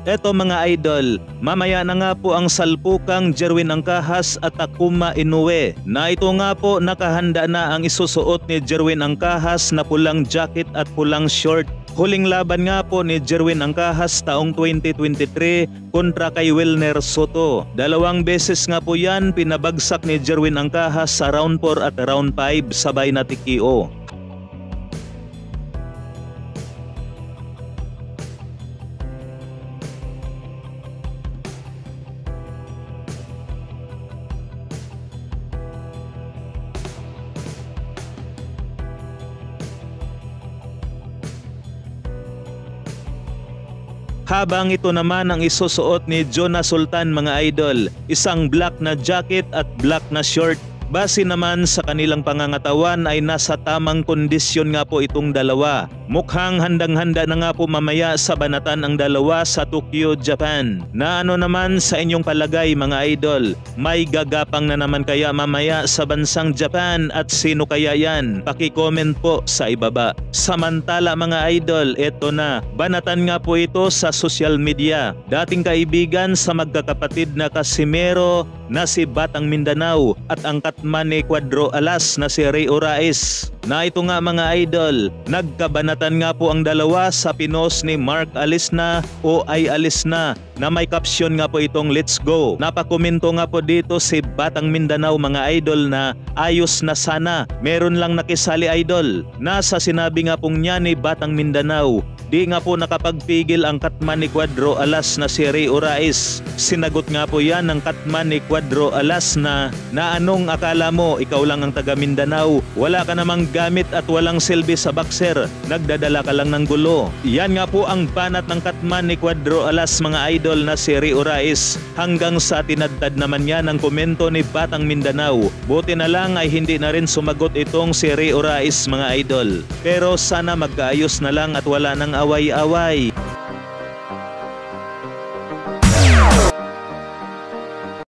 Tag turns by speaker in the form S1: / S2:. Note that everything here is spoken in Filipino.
S1: Eto mga idol, mamaya na nga po ang salpukang Jerwin Angkahas at Takuma Inoue na ito nga po nakahanda na ang isusuot ni Jerwin Angkahas na pulang jacket at pulang short. Huling laban nga po ni Jerwin Angkahas taong 2023 kontra kay Wilner Soto. 2 beses nga po yan pinabagsak ni Jerwin Angkahas sa round 4 at round 5 sabay na TKO. Habang ito naman ang isusuot ni Jonah Sultan mga idol, isang black na jacket at black na short. Base naman sa kanilang pangangatawan ay nasa tamang kondisyon nga po itong dalawa. Mukhang handang-handa na nga po mamaya sa banatan ang dalawa sa Tokyo, Japan. Na ano naman sa inyong palagay mga idol? May gagapang na naman kaya mamaya sa bansang Japan at sino kaya yan? Paki-comment po sa ibaba. Samantala mga idol, eto na. Banatan nga po ito sa social media. Dating kaibigan sa magkakapatid na Casimero na si Batang Mindanao at ang Katman ni Cuadro Alas na si Ray Orais. Na ito nga mga idol, nagkabanatan nga po ang dalawa sa pinost ni Mark Alisna o ay Alisna na may caption nga po itong let's go. Napakomento nga po dito si Batang Mindanao mga idol na ayos na sana, meron lang nakisali idol. Nasa sinabi nga pong niya ni Batang Mindanao, di nga po nakapagpigil ang Katman ni Cuadro Alas na si Ray Orais. Sinagot nga po yan ng Katman ni Cuadro Alas na anong akala mo ikaw lang ang taga Mindanao, wala ka namang gamit at walang silbi sa boxer, nagdadala ka lang ng gulo. Yan nga po ang banat ng Katman ni Cuadro Alas mga idol na si Ray Orais. Hanggang sa tinadtad naman yan ang komento ni Batang Mindanao. Buti na lang ay hindi na rin sumagot itong si Ray Orais mga idol. Pero sana magkaayos na lang at wala nang away-away.